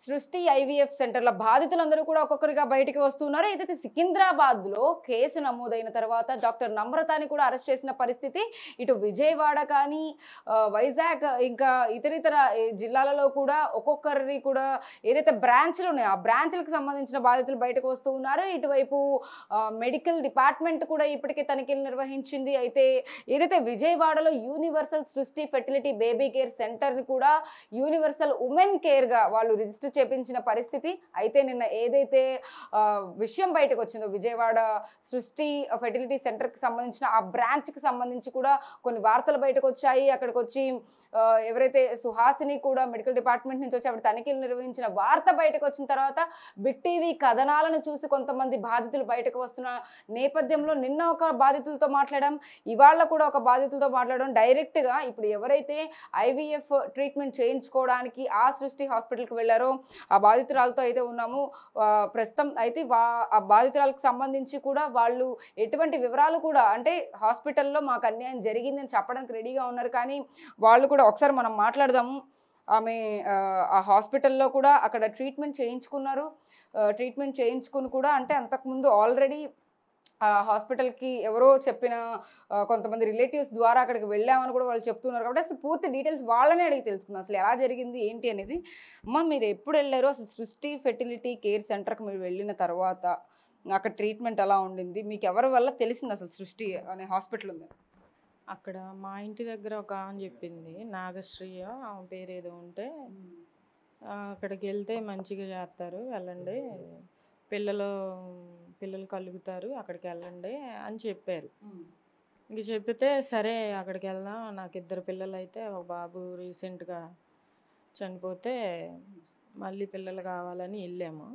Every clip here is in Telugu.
సృష్టి ఐవీఎఫ్ సెంటర్ల బాధితులందరూ కూడా ఒక్కొక్కరిగా బయటికి వస్తున్నారు. ఏదైతే సికింద్రాబాద్లో కేసు నమోదైన తర్వాత డాక్టర్ నమ్రతాని కూడా అరెస్ట్ చేసిన పరిస్థితి ఇటు విజయవాడ కానీ వైజాగ్ ఇంకా ఇతరితర జిల్లాలలో కూడా ఒక్కొక్కరిని కూడా ఏదైతే బ్రాంచ్లు ఉన్నాయో ఆ బ్రాంచ్లకు సంబంధించిన బాధితులు బయటకు వస్తూ ఉన్నారు. ఇటువైపు మెడికల్ డిపార్ట్మెంట్ కూడా ఇప్పటికే తనిఖీలు నిర్వహించింది. అయితే ఏదైతే విజయవాడలో యూనివర్సల్ సృష్టి ఫెర్టిలిటీ బేబీ కేర్ సెంటర్ని కూడా యూనివర్సల్ ఉమెన్ కేర్గా వాళ్ళు రిజిస్టర్ చేపించిన పరిస్థితి. అయితే నిన్న ఏదైతే విషయం బయటకు వచ్చిందో విజయవాడ సృష్టి ఫెర్టిలిటీ సెంటర్కి సంబంధించిన ఆ బ్రాంచ్కి సంబంధించి కూడా కొన్ని వార్తలు బయటకు వచ్చాయి. అక్కడికి వచ్చి ఎవరైతే సుహాసిని కూడా మెడికల్ డిపార్ట్మెంట్ నుంచి వచ్చి ఆవిడ తనిఖీలు నిర్వహించిన వార్త బయటకు వచ్చిన తర్వాత బిగ్ టీవీ కథనాలను చూసి కొంతమంది బాధితులు బయటకు వస్తున్న నేపథ్యంలో నిన్న ఒక బాధితులతో మాట్లాడాం, ఇవాళ కూడా ఒక బాధితులతో మాట్లాడడం. డైరెక్ట్గా ఇప్పుడు ఎవరైతే ఐవీఎఫ్ ట్రీట్మెంట్ చేయించుకోవడానికి ఆ సృష్టి హాస్పిటల్కి వెళ్ళారో ఆ బాధితురాలతో అయితే ఉన్నాము ప్రస్తుతం. అయితే ఆ బాధితురాలకు సంబంధించి కూడా వాళ్ళు ఎటువంటి వివరాలు కూడా అంటే హాస్పిటల్లో మాకు అన్యాయం జరిగిందని చెప్పడానికి రెడీగా ఉన్నారు. కానీ వాళ్ళు కూడా ఒకసారి మనం మాట్లాడదాము. ఆమె ఆ హాస్పిటల్లో కూడా అక్కడ ట్రీట్మెంట్ చేయించుకున్నారు. ట్రీట్మెంట్ చేయించుకుని కూడా అంటే అంతకుముందు ఆల్రెడీ హాస్పిటల్కి ఎవరో చెప్పిన కొంతమంది రిలేటివ్స్ ద్వారా అక్కడికి వెళ్ళామని కూడా వాళ్ళు చెప్తున్నారు. కాబట్టి అసలు పూర్తి డీటెయిల్స్ వాళ్ళనే అడిగి తెలుసుకున్నాం అసలు ఎలా జరిగింది ఏంటి అనేది. అమ్మ మీరు ఎప్పుడు వెళ్ళారో అసలు సృష్టి ఫెర్టిలిటీ కేర్ సెంటర్కి మీరు వెళ్ళిన తర్వాత అక్కడ ట్రీట్మెంట్ ఎలా ఉండింది, మీకు ఎవరి వల్ల తెలిసింది అసలు సృష్టి అనే హాస్పిటల్ ఉంది? అక్కడ మా ఇంటి దగ్గర ఒక ఆమె చెప్పింది, నాగశ్రీయ ఆమె పేరు ఏదో ఉంటే, అక్కడికి వెళ్తే మంచిగా చేస్తారు, వెళ్ళండి, పిల్లలు కలుగుతారు, అక్కడికి వెళ్ళండి అని చెప్పారు. ఇంక చెప్తే సరే అక్కడికి వెళ్దాం, నాకు 2 పిల్లలు అయితే ఒక బాబు రీసెంట్గా చనిపోతే మళ్ళీ పిల్లలు కావాలని వెళ్ళాము.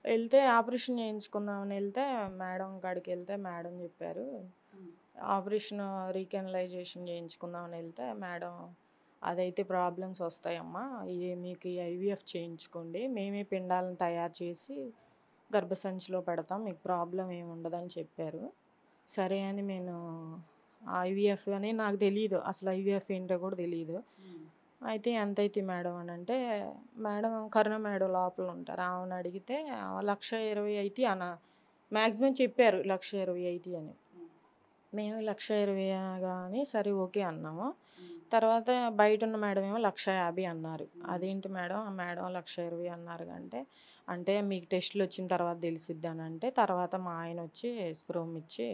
వెళ్తే ఆపరేషన్ చేయించుకుందామని వెళ్తే మేడం కాడికి వెళ్తే మేడం చెప్పారు, ఆపరేషన్ రీకెనలైజేషన్ చేయించుకుందామని వెళ్తే మేడం అదైతే ప్రాబ్లమ్స్ వస్తాయమ్మా, మీకు ఐవీఎఫ్ చేయించుకోండి, మేమే పిండాలను తయారు చేసి గర్భసంచిలో పెడతాం, మీకు ప్రాబ్లం ఏమి ఉండదని చెప్పారు. సరే అని నేను ఐవీఎఫ్ అని నాకు తెలియదు, అసలు ఐవీఎఫ్ ఏంటో కూడా తెలియదు. అయితే ఎంతైతే మేడం అని అంటే మేడం కరుణ మేడం లోపల ఉంటారు, ఆమెను అడిగితే 1,20,000 అయితే మ్యాక్సిమం చెప్పారు, 1,20,000 అయితే అని. మేము 1,20,000 కానీ సరే ఓకే అన్నాము. తర్వాత బయట ఉన్న మేడం ఏమో 1,50,000 అన్నారు. అదేంటి మేడం 1,20,000 అన్నారు అంటే మీకు టెస్టులు వచ్చిన తర్వాత తెలిసిద్ది అని అంటే, తర్వాత మా ఆయన వచ్చి స్ప్రోమ్ ఇచ్చి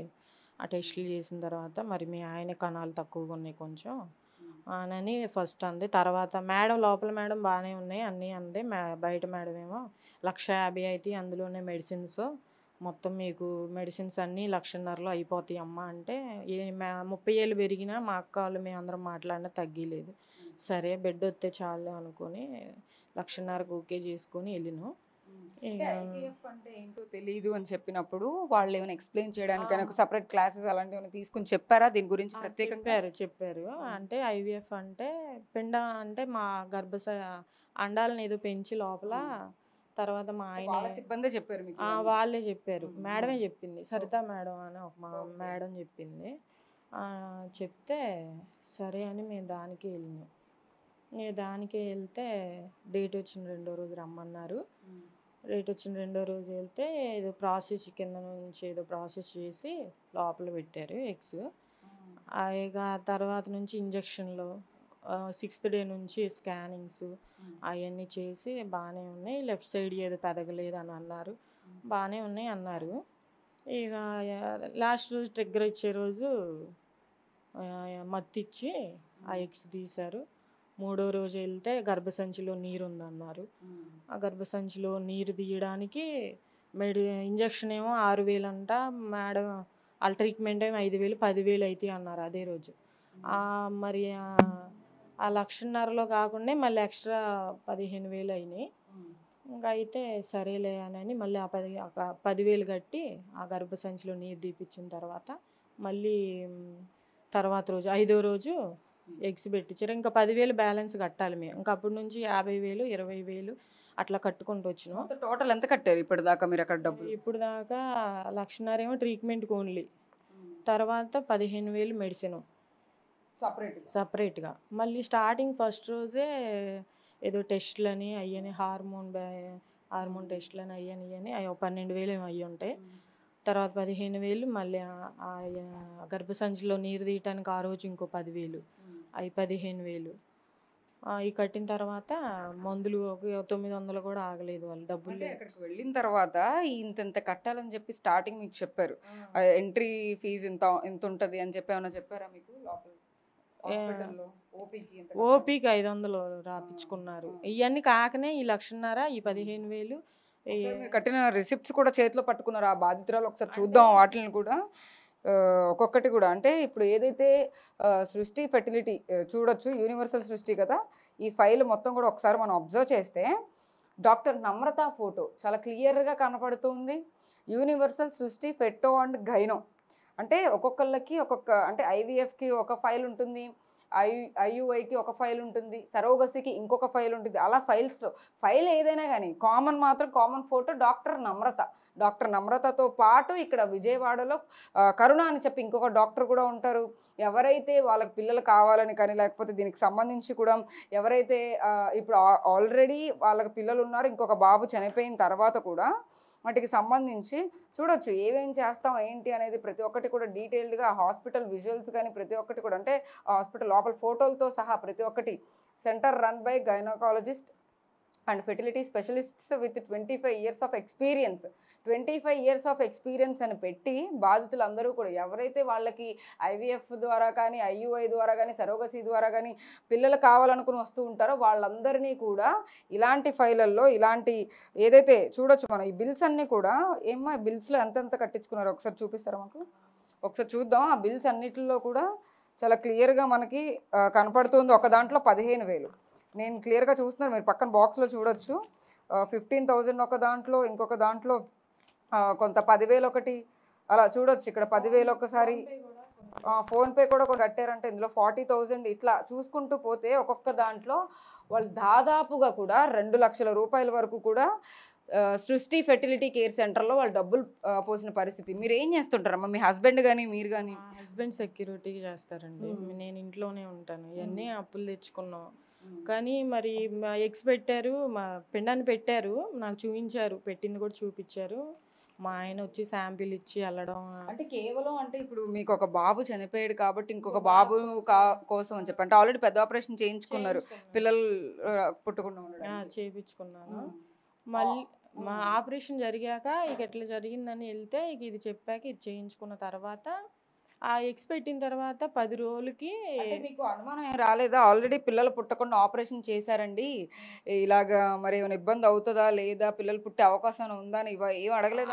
ఆ టెస్టులు చేసిన తర్వాత మరి మీ ఆయన కణాలు తక్కువగా ఉన్నాయి కొంచెం అని ఫస్ట్ అంది. తర్వాత మేడం లోపల మేడం బాగానే ఉన్నాయి అన్నీ అంది. బయట మేడం ఏమో 1,50,000 అయితే అందులోనే మెడిసిన్స్ మొత్తం మీకు మెడిసిన్స్ అన్నీ 1,50,000లో అయిపోతాయి అమ్మ అంటే, 30 ఏళ్ళు పెరిగినా మా అక్క వాళ్ళు మేము అందరం మాట్లాడినా తగ్గలేదు. సరే బెడ్ వస్తే చాలు అనుకొని 1,50,000కు ఓకే చేసుకొని వెళ్ళినాం. ఐవీఎఫ్ అంటే ఏంటో తెలియదు అని చెప్పినప్పుడు వాళ్ళు ఏమైనా ఎక్స్ప్లెయిన్ చేయడానికి ఒక సపరేట్ క్లాసెస్ అలాంటివి ఏమైనా తీసుకుని చెప్పారా దీని గురించి ప్రత్యేకంగా? చెప్పారు అంటే ఐవీఎఫ్ అంటే అంటే మా అండాలను ఏదో పెంచి లోపల తర్వాత మా ఆయన సిబ్బంది చెప్పారు, వాళ్ళే చెప్పారు, మేడమే చెప్పింది, సరిత మేడం అని ఒక మా మేడం చెప్పింది. చెప్తే సరే అని మేము దానికి వెళ్ళినాం. దానికి వెళ్తే డేట్ వచ్చిన 2వ రోజు రమ్మన్నారు. డేట్ వచ్చిన 2వ రోజు వెళ్తే ఏదో ప్రాసెస్ కింద నుంచి ఏదో ప్రాసెస్ చేసి లోపల పెట్టారు ఎగ్స్. ఇక తర్వాత నుంచి ఇంజక్షన్లు 6th డే నుంచి స్కానింగ్స్ అవన్నీ చేసి బాగానే ఉన్నాయి, లెఫ్ట్ సైడ్ ఏదో పెదగలేదు అని అన్నారు, బాగానే ఉన్నాయి అన్నారు. ఇక లాస్ట్ రోజు ట్రిగ్గర్ ఇచ్చే రోజు మత్తు ఇచ్చి ఆ ఎగ్స్ తీశారు. 3వ రోజు వెళ్తే గర్భసంచిలో నీరు ఉందన్నారు. ఆ గర్భసంచిలో నీరు తీయడానికి ఇంజక్షన్ ఏమో 6,000 అంట, మేడం వాళ్ళ ట్రీట్మెంట్ ఏమో 5,000 10,000 అవుతాయి అన్నారు అదే రోజు. మరి ఆ 1,50,000లో కాకుండా మళ్ళీ ఎక్స్ట్రా 15,000 అయినాయి. ఇంకా అయితే సరేలే అని మళ్ళీ ఆ 10,000 కట్టి ఆ గర్భసంచిలో నీరు తీపిచ్చిన తర్వాత మళ్ళీ తర్వాత రోజు 5వ రోజు ఎగ్స్ పెట్టించారు. ఇంకా 10,000 బ్యాలెన్స్ కట్టాలి మేము. ఇంకా అప్పటి నుంచి 50,000 20,000 అట్లా కట్టుకుంటూ వచ్చినాం. టోటల్ ఎంత కట్టారు ఇప్పుడు దాకా మీరు అక్కడ డబ్బులు? ఇప్పుడు దాకా 1,50,000 ఏమో ట్రీట్మెంట్కి ఓన్లీ, తర్వాత 15,000 మెడిసిన్ సపరేట్గా. మళ్ళీ స్టార్టింగ్ ఫస్ట్ రోజే ఏదో టెస్టులని అయ్యని హార్మోన్ టెస్టులని అయ్యని అవి 12,000 ఏమో అయ్యి ఉంటాయి. తర్వాత 15,000 మళ్ళీ గర్భసంచిలో నీరు తీయటానికి ఆ రోజు ఇంకో 10,000, అవి 15,000. ఈ కట్టిన తర్వాత మందులు 900 కూడా ఆగలేదు వాళ్ళు డబ్బులు. అంటే అక్కడికి వెళ్ళిన తర్వాత ఇంత కట్టాలని చెప్పి స్టార్టింగ్ మీకు చెప్పారు, ఎంట్రీ ఫీజు ఇంత ఇంత ఉంటది అని చెప్పి ఏమైనా చెప్పారా మీకు లోపల హాస్పిటల్లో? ఓపీకి 500 రాపించుకున్నారు. ఇవన్నీ కాకనే ఈ 1,50,000 ఈ 15,000 మీరు కట్టిన రిసిప్ట్స్ కూడా చేతిలో పట్టుకున్నారు ఆ బాధితురాలు? ఒకసారి చూద్దాం వాటిని కూడా ఒక్కొక్కటి కూడా. అంటే ఇప్పుడు ఏదైతే సృష్టి ఫెర్టిలిటీ చూడొచ్చు, యూనివర్సల్ సృష్టి కదా, ఈ ఫైల్ మొత్తం కూడా ఒకసారి మనం అబ్జర్వ్ చేస్తే డాక్టర్ నమ్రత ఫోటో చాలా క్లియర్గా కనపడుతుంది. యూనివర్సల్ సృష్టి ఫెట్టో అండ్ గైనో అంటే ఒక్కొక్కళ్ళకి ఒక్కొక్క, అంటే ఐవీఎఫ్కి ఒక ఫైల్ ఉంటుంది, ఐయుఐకి ఒక ఫైల్ ఉంటుంది, సరోగసికి ఇంకొక ఫైల్ ఉంటుంది. అలా ఫైల్ ఏదైనా కానీ కామన్ ఫోటో డాక్టర్ నమ్రతతో పాటు ఇక్కడ విజయవాడలో కరుణ అని చెప్పి ఇంకొక డాక్టర్ కూడా ఉంటారు. ఎవరైతే వాళ్ళకి పిల్లలు కావాలని కానీ లేకపోతే దీనికి సంబంధించి కూడా ఎవరైతే ఇప్పుడు ఆల్రెడీ వాళ్ళకి పిల్లలు ఉన్నారు, ఇంకొక బాబు చనిపోయిన తర్వాత కూడా వాటికి సంబంధించి చూడొచ్చు ఏమేం చేస్తాం ఏంటి అనేది ప్రతి ఒక్కటి కూడా డీటెయిల్డ్గా హాస్పిటల్ విజువల్స్ కానీ ప్రతి ఒక్కటి కూడా, అంటే హాస్పిటల్ లోపల ఫోటోలతో సహా ప్రతి ఒక్కటి. Centre run by gynaecologist and fertility specialists with 25 years of experience. 25 years of experience అని పెట్టి బాధితులందరూ కూడా ఎవరైతే వాళ్ళకి ఐవీఎఫ్ ద్వారా కానీ ఐయుఐ ద్వారా కానీ సరోగసీ ద్వారా కానీ పిల్లలు కావాలనుకుని వస్తూ ఉంటారో వాళ్ళందరినీ కూడా ఇలాంటి ఫైళ్ళల్లో ఇలాంటి ఏదైతే చూడొచ్చు మనం ఈ బిల్స్ అన్నీ కూడా. ఏమో బిల్స్లో ఎంతెంత కట్టించుకున్నారో ఒకసారి చూపిస్తారా మాకు? ఒకసారి చూద్దాం. ఆ బిల్స్ అన్నిటిలో కూడా చాలా క్లియర్గా మనకి కనపడుతుంది. ఒక దాంట్లో 15,000 నేను క్లియర్గా చూస్తున్నాను, మీరు పక్కన బాక్స్లో చూడొచ్చు. 15,000 ఒక దాంట్లో, ఇంకొక దాంట్లో కొంత 10,000 ఒకటి, అలా చూడొచ్చు. ఇక్కడ 10,000 ఒకసారి, ఫోన్పే కూడా కట్టారంటే ఇందులో 40,000. ఇట్లా చూసుకుంటూ పోతే ఒక్కొక్క దాంట్లో వాళ్ళు దాదాపుగా కూడా 2 లక్షల రూపాయల వరకు కూడా సృష్టి ఫెర్టిలిటీ కేర్ సెంటర్లో వాళ్ళు డబ్బులు పోసిన పరిస్థితి. మీరు ఏం చేస్తుంటారమ్మా? మీ హస్బెండ్ కానీ మీరు కానీ? హస్బెండ్ సెక్యూరిటీ చేస్తారండి, నేను ఇంట్లోనే ఉంటాను. ఇవన్నీ అప్పులు తెచ్చుకున్నాం. కానీ మరి మా ఎగ్స్ పెట్టారు, మా పిండాన్ని పెట్టారు, నాకు చూపించారు, పెట్టింది కూడా చూపించారు. మా ఆయన వచ్చి శాంపిల్ ఇచ్చి వెళ్ళడం. అంటే కేవలం అంటే ఇప్పుడు మీకు ఒక బాబు చనిపోయాడు కాబట్టి ఇంకొక బాబు కోసం అని చెప్పి, అంటే ఆల్రెడీ పెద్ద ఆపరేషన్ చేయించుకున్నారు పిల్లలు పుట్టకుండా చేయించుకున్నాను. మళ్ళీ మా ఆపరేషన్ జరిగాక ఇక ఎట్లా జరిగిందని వెళ్తే ఇక ఇది చెప్పాక ఇది చేయించుకున్న తర్వాత ఆ ఎగ్స్ పెట్టిన తర్వాత 10 రోజులకి మీకు అనుమానం ఏం రాలేదా? ఆల్రెడీ పిల్లలు పుట్టకుండా ఆపరేషన్ చేశారండి, ఇలాగా మరి ఏమైనా ఇబ్బంది అవుతుందా లేదా, పిల్లలు పుట్టే అవకాశం ఉందా అని ఏం అడగలేదు?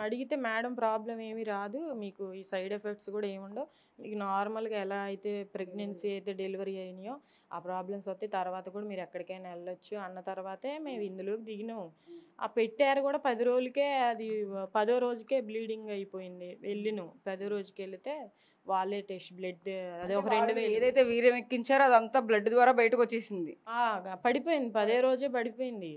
అడిగితే మేడం ప్రాబ్లం ఏమీ రాదు, మీకు ఈ సైడ్ ఎఫెక్ట్స్ కూడా ఏముండవు, మీకు నార్మల్గా ఎలా అయితే ప్రెగ్నెన్సీ అయితే డెలివరీ అయినాయో ఆ ప్రాబ్లమ్స్ వస్తే తర్వాత కూడా మీరు ఎక్కడికైనా వెళ్ళొచ్చు అన్న తర్వాతే మేము ఇందులోకి దిగినాము. ఆ పెట్టారు కూడా 10 రోజులకే, అది 10వ రోజుకే బ్లీడింగ్ అయిపోయింది. వెళ్ళిను 10వ రోజుకి వెళితే వాళ్ళే టెస్ట్ బ్లడ్ అదే ఒక 2,000 ఏదైతే వీర్యం ఎక్కించారో అదంతా బ్లడ్ ద్వారా బయటకు వచ్చేసింది. పడిపోయింది 10వ రోజే పడిపోయింది.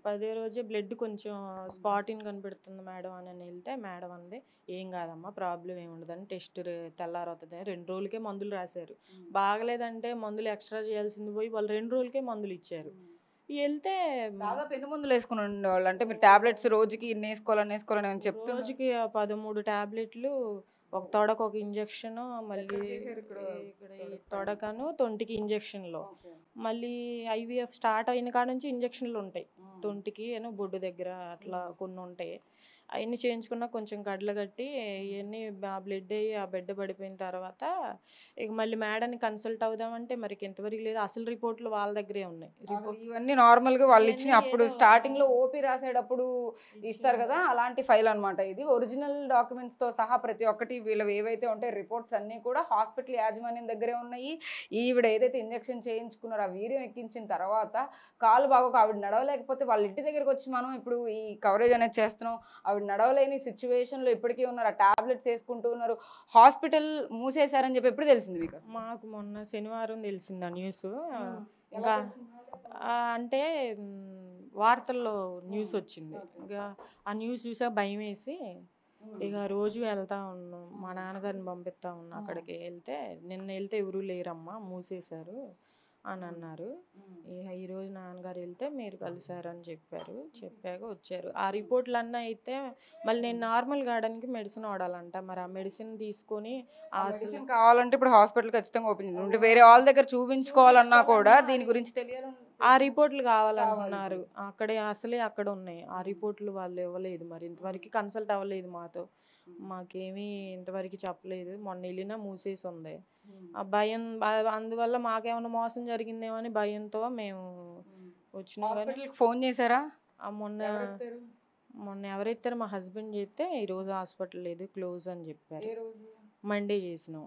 10వ రోజే బ్లడ్ కొంచెం స్పాటింగ్ కనిపెడుతుంది మేడం అని వెళ్తే మేడం అంది ఏం కాదమ్మా ప్రాబ్లం ఏమి ఉండదని, టెస్ట్ తెల్లారవుతుంది. 2 రోజులకే మందులు రాశారు. బాగలేదంటే మందులు ఎక్స్ట్రా చేయాల్సింది పోయి వాళ్ళు 2 రోజులకే మందులు ఇచ్చారు. వెళ్తే దాదాపు ఎన్ని మందులు వేసుకుని ఉండేవాళ్ళు? అంటే మీరు టాబ్లెట్స్ రోజుకి ఇన్ని వేసుకోవాలని అని చెప్తే రోజుకి 13 టాబ్లెట్లు, ఒక తొడకు ఒక ఇంజక్షన్, మళ్ళీ ఇక్కడ తొడకను తొంటికి ఇంజక్షన్లో, మళ్ళీ ఐవీఎఫ్ స్టార్ట్ అయిన కాడ నుంచి ఇంజక్షన్లు ఉంటాయి తొంటికి బొడ్డు దగ్గర అట్లా కొన్ని ఉంటాయి. అవన్నీ చేయించుకున్నా కొంచెం గడ్డలు కట్టి ఇవన్నీ బ్లడ్ అయ్యి ఆ బెడ్ పడిపోయిన తర్వాత ఇక మళ్ళీ మేడాన్ని కన్సల్ట్ అవుదామంటే మరి ఇంతవరకు లేదు, అసలు రిపోర్ట్లు వాళ్ళ దగ్గరే ఉన్నాయి. ఇవన్నీ నార్మల్గా వాళ్ళు ఇచ్చిన అప్పుడు స్టార్టింగ్లో ఓపీ రాసేటప్పుడు ఇస్తారు కదా, అలాంటి ఫైల్ అనమాట ఇది. ఒరిజినల్ డాక్యుమెంట్స్తో సహా ప్రతి ఒక్కటి వీళ్ళు ఏవైతే ఉంటాయి రిపోర్ట్స్ అన్నీ కూడా హాస్పిటల్ యాజమాన్యం దగ్గరే ఉన్నాయి. ఈవిడ ఏదైతే ఇంజక్షన్ చేయించుకున్నారో ఆ వీర్యం ఎక్కించిన తర్వాత కాలు బాగోక ఆవిడ నడవలేకపోతే వాళ్ళ ఇంటి దగ్గరికి వచ్చి మనం ఇప్పుడు ఈ కవరేజ్ అనేది చేస్తున్నాం. ఆవిడ నడవలేని సిచ్యువేషన్లో ఇప్పటికీ ఉన్నారు, ఆ టాబ్లెట్స్ వేసుకుంటూ ఉన్నారు. హాస్పిటల్ మూసేశారని చెప్పి ఎప్పుడు తెలిసింది మీకు? మాకు మొన్న శనివారం తెలిసింది ఆ న్యూస్. ఇంకా అంటే వార్తల్లో న్యూస్ వచ్చింది. ఇంకా ఆ న్యూస్ చూసా భయం వేసి ఇక రోజు వెళ్తా ఉన్నాం, మా నాన్నగారిని పంపిస్తా ఉన్నా అక్కడికి. వెళ్తే ఎవరూ లేరమ్మా మూసేశారు అని అన్నారు. ఈరోజు నాన్నగారు వెళ్తే మీరు కలిసారని చెప్పాక వచ్చారు. ఆ రిపోర్ట్లన్నీ అయితే మళ్ళీ నేను నార్మల్ కావడానికి మెడిసిన్ వాడాలంట. మరి ఆ మెడిసిన్ తీసుకొని అసలు మెడిసిన్ కావాలంటే ఇప్పుడు హాస్పిటల్ ఖచ్చితంగా ఓపెన్ చేయాలి. ఉంటే వేరే వాళ్ళ దగ్గర చూపించుకోవాలన్నా కూడా దీని గురించి తెలియాలి. ఆ రిపోర్ట్లు కావాలంటున్నారు. అక్కడ ఉన్నాయి ఆ రిపోర్ట్లు. వాళ్ళు ఇవ్వలేదు, మరి ఇంతవరకు కన్సల్ట్ అవ్వలేదు మాతో. మాకేమీ ఇంతవరకు చెప్పలేదు. మొన్న వెళ్ళినా మూసేసి ఉంది. ఆ భయం అందువల్ల మాకేమైనా మోసం జరిగిందేమో అని భయంతో మేము వచ్చినాం. కానీ ఫోన్ చేశారా? మొన్న మొన్న ఎవరైతే మా హస్బెండ్ చేస్తే ఈరోజు హాస్పిటల్ లేదు, క్లోజ్ అని చెప్పారు. మండే చేసినాం.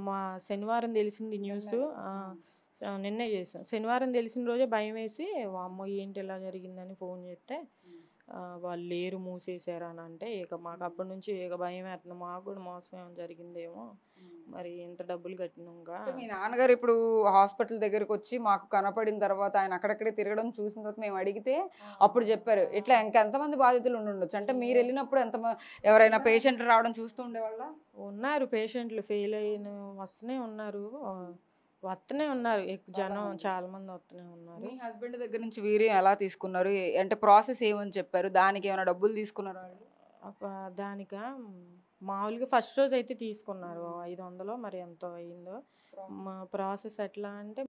మా శనివారం తెలిసింది న్యూస్. నిన్నే చేసాం. శనివారం తెలిసిన రోజే భయం వేసి అమ్మో ఏంటి ఇలా జరిగిందని ఫోన్ చేస్తే వాళ్ళు లేరు, మూసేసారు అని అంటే ఇక మాకు అప్పటి నుంచి ఇక భయం వేస్తుంది. మాకు కూడా మోసం ఏమైనా జరిగిందేమో, మరి ఇంత డబ్బులు కట్టినాక. మీ నాన్నగారు ఇప్పుడు హాస్పిటల్ దగ్గరకు వచ్చి మాకు కనపడిన తర్వాత ఆయన అక్కడక్కడే తిరగడం చూసిన తర్వాత మేము అడిగితే అప్పుడు చెప్పారు ఇట్లా ఇంకెంతమంది బాధితులు ఉండొచ్చు అంటే మీరు వెళ్ళినప్పుడు ఎవరైనా పేషెంట్లు రావడం చూస్తూ ఉండేవాళ్ళ? ఉన్నారు పేషెంట్లు, ఫెయిల్ అయిన వస్తూనే ఉన్నారు. జనం చాలా మంది వస్తూనే ఉన్నారు. మీ హస్బెండ్ దగ్గర నుంచి వీర్యం ఎలా తీసుకున్నారు అంటే ప్రాసెస్ ఏమని చెప్పారు? దానికి ఏమైనా డబ్బులు తీసుకున్నారా? దానిక మామూలుగా ఫస్ట్ రోజు అయితే తీసుకున్నారు 500 మరి ఎంతో అయిందో. మా ప్రాసెస్ ఎట్లా అంటే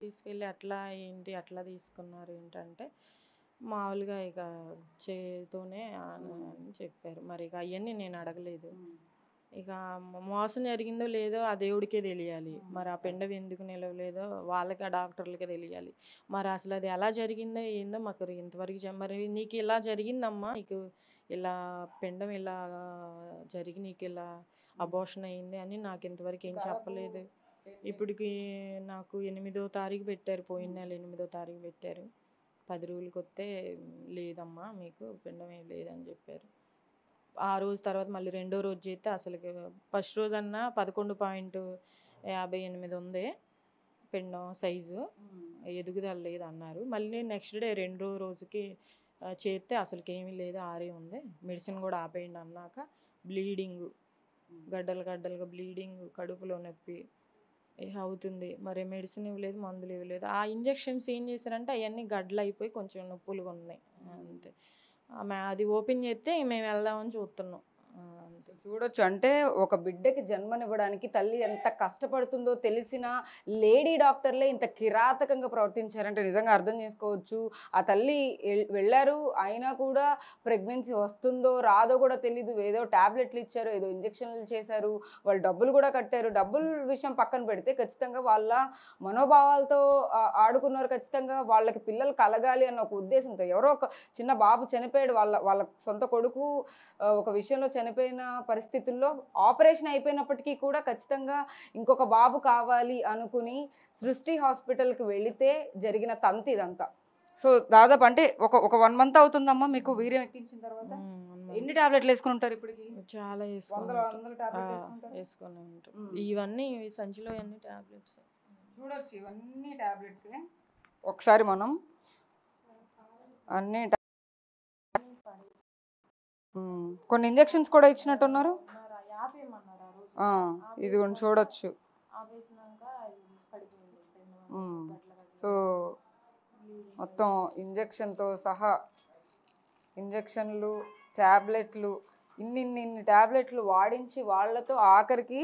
తీసుకెళ్ళి అట్లా ఏంటి అట్లా తీసుకున్నారు ఏంటంటే మామూలుగా ఇక చేతోనే అని చెప్పారు. మరి ఇక అవన్నీ నేను అడగలేదు. ఇక మోసం జరిగిందో లేదో ఆ దేవుడికే తెలియాలి. మరి ఆ పిండం ఎందుకు నిలవలేదో వాళ్ళకి, ఆ డాక్టర్లకే తెలియాలి. మరి అసలు అది ఎలా జరిగిందో ఏందో మాకు ఇంతవరకు మరి నీకు ఇలా జరిగిందమ్మా, నీకు ఇలా పిండం ఇలా జరిగి నీకు ఇలా అబోర్షన్ అయింది అని నాకు ఇంతవరకు ఏం చెప్పలేదు. ఇప్పటికి నాకు 8వ తారీఖు పెట్టారు, పోయిన నెల 8వ తారీఖు పెట్టారు. 10 రోజులకి వస్తే లేదమ్మా మీకు పిండం ఏం లేదని చెప్పారు. ఆ రోజు తర్వాత మళ్ళీ రెండో రోజు చేస్తే అసలు ఫస్ట్ రోజు అన్నా 11.58 ఉంది పిండం సైజు, ఎదుగుదల లేదు అన్నారు. మళ్ళీ నెక్స్ట్ డే రెండో రోజుకి చేస్తే అసలుకి ఏమీ లేదు, 6 ఉంది. మెడిసిన్ కూడా ఆపేయండి అన్నాక బ్లీడింగ్, గడ్డలుగా బ్లీడింగ్, కడుపులో నొప్పి అవుతుంది. మరి మెడిసిన్ ఇవ్వలేదు, మందులు ఇవ్వలేదు. ఆ ఇంజెక్షన్స్ ఏం చేశారంటే అవన్నీ గడ్డలు అయిపోయి కొంచెం నొప్పులుగా ఉన్నాయి అంతే. అది ఓపెన్ చేస్తే మేము వెళ్దామని చూస్తున్నాం. చూడొచ్చు అంటే ఒక బిడ్డకి జన్మనివ్వడానికి తల్లి ఎంత కష్టపడుతుందో తెలిసిన లేడీ డాక్టర్లే ఇంత కిరాతకంగా ప్రవర్తించారంటే నిజంగా అర్థం చేసుకోవచ్చు. ఆ తల్లి వెళ్ళారు, అయినా కూడా ప్రెగ్నెన్సీ వస్తుందో రాదో కూడా తెలీదు. ఏదో ట్యాబ్లెట్లు ఇచ్చారు, ఏదో ఇంజెక్షన్లు చేశారు, వాళ్ళు డబ్బులు కూడా కట్టారు. డబ్బుల విషయం పక్కన పెడితే ఖచ్చితంగా వాళ్ళ మనోభావాలతో ఆడుకున్నారు. ఖచ్చితంగా వాళ్ళకి పిల్లలు కలగాలి అన్న ఒక ఉద్దేశంతో ఎవరో ఒక చిన్న బాబు చనిపోయాడు, వాళ్ళ సొంత కొడుకు ఒక విషయంలో చనిపోయిన పరిస్థితుల్లో ఆపరేషన్ అయిపోయినప్పటికీ కూడా ఖచ్చితంగా ఇంకొక బాబు కావాలి అనుకుని సృష్టి హాస్పిటల్కి వెళితే జరిగిన తంతి ఇదంతా. సో దాదాపు అంటే ఒక 1 month అవుతుందమ్మా మీకు వీర్యం ఎక్కించిన తర్వాత? ఎన్ని టాబ్లెట్లు వేసుకుని ఉంటారు ఇప్పటికి? చాలా వేసుకుని ఉంటారు. ఇవన్నీ సంచిలో అన్ని టాబ్లెట్స్ చూడొచ్చు, ఇవన్నీ టాబ్లెట్స్. ఒకసారి మనం అన్ని కొన్ని ఇంజెక్షన్స్ కూడా ఇచ్చినట్టున్నారు. ఇది కూడా చూడొచ్చు. సో మొత్తం ఇంజెక్షన్తో సహా ఇంజెక్షన్లు, ట్యాబ్లెట్లు, ఇన్ని ట్యాబ్లెట్లు వాడించి వాళ్ళతో ఆఖరికి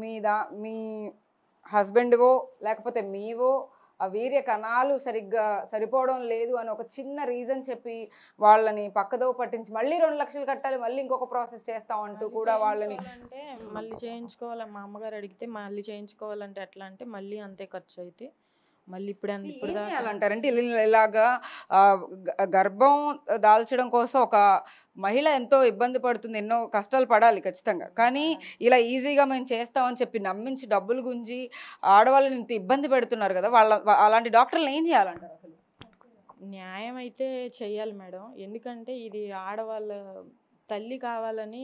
మీ హస్బెండ్వో లేకపోతే మీవో ఆ వీర్య కణాలు సరిగ్గా సరిపోవడం లేదు అని ఒక చిన్న రీజన్ చెప్పి వాళ్ళని పక్కదో పట్టించి మళ్ళీ 2 లక్షలు కట్టాలి, మళ్ళీ ఇంకొక ప్రాసెస్ చేస్తామంటూ కూడా వాళ్ళని అంటే మళ్ళీ చేయించుకోవాలి. మా అమ్మగారు అడిగితే మళ్ళీ చేయించుకోవాలంటే ఎట్లా అంటే మళ్ళీ అంతే ఖర్చు అయితే మళ్ళీ ఇప్పుడు అంటారంటే ఇలాగా గర్భం దాల్చడం కోసం ఒక మహిళ ఎంతో ఇబ్బంది పడుతుంది, ఎన్నో కష్టాలు పడాలి ఖచ్చితంగా. కానీ ఇలా ఈజీగా మేము చేస్తామని చెప్పి నమ్మించి డబ్బులు గుంజి ఆడవాళ్ళని ఇంత ఇబ్బంది పెడుతున్నారు కదా, అలాంటి డాక్టర్లు ఏం చేయాలంటారు? అసలు న్యాయం అయితే చెయ్యాలి మేడం. ఎందుకంటే ఇది ఆడవాళ్ళ తల్లి కావాలని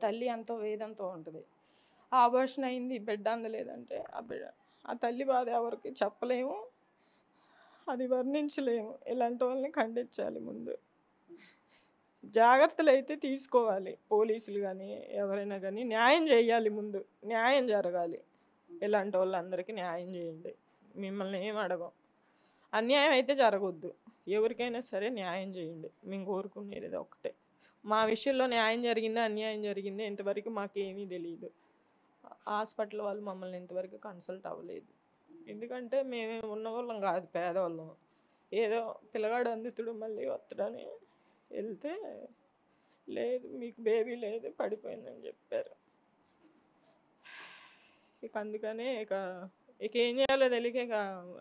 తల్లి ఎంతో వేదంతో ఉంటుంది. అబార్షన్ అయింది, బిడ్డ అందలేదంటే ఆ తల్లి బాధ ఎవరికి చెప్పలేము, అది వర్ణించలేము. ఇలాంటి వాళ్ళని ఖండించాలి. ముందు జాగ్రత్తలు అయితే తీసుకోవాలి పోలీసులు కానీ ఎవరైనా కానీ. న్యాయం చేయాలి, ముందు న్యాయం జరగాలి. ఇలాంటి వాళ్ళందరికీ న్యాయం చేయండి. మిమ్మల్ని ఏం అడగం. అన్యాయం అయితే జరగొద్దు, ఎవరికైనా సరే న్యాయం చేయండి, మేము కోరుకునేది ఇది ఒకటే. మా విషయంలో న్యాయం జరిగిందా అన్యాయం జరిగిందా ఇంతవరకు మాకేమీ తెలియదు. హాస్పిటల్ వాళ్ళు మమ్మల్ని ఇంతవరకు కన్సల్ట్ అవ్వలేదు. ఎందుకంటే మేము ఉన్నవాళ్ళం కాదు, పేదవాళ్ళం. ఏదో పిల్లగాడు అందుతుడు మళ్ళీ వస్తాడని వెళ్తే లేదు మీకు బేబీ లేదు పడిపోయిందని చెప్పారు. ఇక అందుకనే ఇక ఏం చేయాలో తెలియక ఇక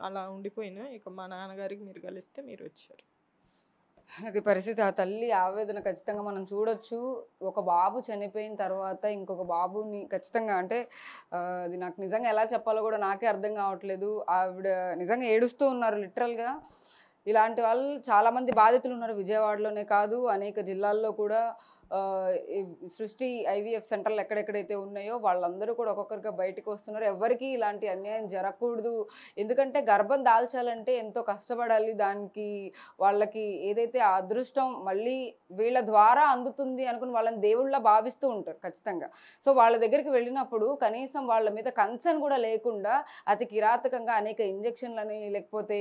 అలా ఉండిపోయినా. ఇక మా నాన్నగారికి మీరు కలిస్తే మీరు వచ్చారు. అది పరిస్థితి. ఆ తల్లి ఆవేదన ఖచ్చితంగా మనం చూడొచ్చు. ఒక బాబు చనిపోయిన తర్వాత ఇంకొక బాబుని ఖచ్చితంగా అంటే అది నాకు నిజంగా ఎలా చెప్పాలో కూడా నాకే అర్థం కావట్లేదు. ఆవిడ నిజంగా ఏడుస్తూ ఉన్నారు లిటరల్గా. ఇలాంటి వాళ్ళు చాలామంది బాధితులు ఉన్నారు, విజయవాడలోనే కాదు అనేక జిల్లాల్లో కూడా. ఈ సృష్టి ఐవీఎఫ్ సెంటర్లు ఎక్కడెక్కడైతే ఉన్నాయో వాళ్ళందరూ కూడా ఒక్కొక్కరిగా బయటకు వస్తున్నారు. ఎవరికి ఇలాంటి అన్యాయం జరగకూడదు. ఎందుకంటే గర్భం దాల్చాలంటే ఎంతో కష్టపడాలి. దానికి వాళ్ళకి ఏదైతే ఆ అదృష్టం మళ్ళీ వీళ్ళ ద్వారా అందుతుంది అనుకుని వాళ్ళని దేవుళ్ళ భావిస్తూ ఉంటారు ఖచ్చితంగా. సో వాళ్ళ దగ్గరికి వెళ్ళినప్పుడు కనీసం వాళ్ళ మీద కన్సర్న్ కూడా లేకుండా అతి కిరాతకంగా అనేక ఇంజెక్షన్లని లేకపోతే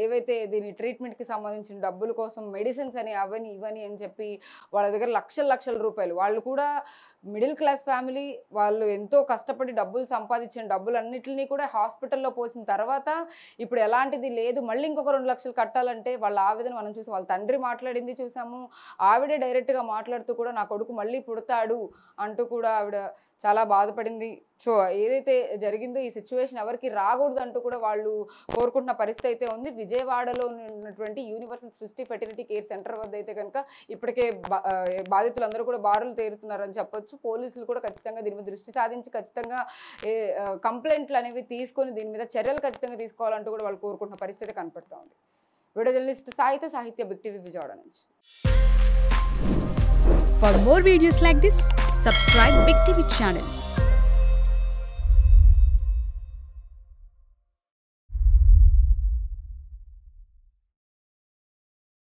ఏవైతే దీని ట్రీట్మెంట్కి సంబంధించిన డబ్బుల కోసం మెడిసిన్స్ అని అవని ఇవని అని చెప్పి వాళ్ళ దగ్గర లక్షల రూపాయలు, వాళ్ళు కూడా మిడిల్ క్లాస్ ఫ్యామిలీ, వాళ్ళు ఎంతో కష్టపడి డబ్బులు సంపాదించిన డబ్బులన్నిటినీ కూడా హాస్పిటల్లో పోసిన తర్వాత ఇప్పుడు ఎలాంటిది లేదు, మళ్ళీ ఇంకొక 2 లక్షలు కట్టాలంటే వాళ్ళ ఆవేదన మనం చూసాం. వాళ్ళ తండ్రి మాట్లాడింది చూసాము, ఆవిడే డైరెక్ట్గా మాట్లాడుతూ కూడా నా కొడుకు మళ్ళీ పుడతాడు అంటూ కూడా ఆవిడ చాలా బాధపడింది. సో ఏదైతే జరిగిందో ఈ సిచ్యువేషన్ ఎవరికి రాకూడదు అంటూ కూడా వాళ్ళు కోరుకుంటున్న పరిస్థితి అయితే ఉంది. విజయవాడలో ఉన్నటువంటి యూనివర్సల్ సృష్టి ఫెర్టిలిటీ కేర్ సెంటర్ వద్ద అయితే కనుక ఇప్పటికే బాధితులందరూ కూడా బారులు తేరుతున్నారని చెప్పొచ్చు. పోలీసులు కూడా ఖచ్చితంగా దీని మీద దృష్టి సాధించి ఖచ్చితంగా కంప్లైంట్లు అనేవి తీసుకొని దీని మీద చర్యలు ఖచ్చితంగా తీసుకోవాలంటూ కూడా వాళ్ళు కోరుకుంటున్న పరిస్థితి కనపడుతూ ఉంది. వీడియో జర్నలిస్ట్ సాహిత్య బిగ్ టీవీ విజయవాడ నుంచి. For more videos like this, subscribe Big TV channel.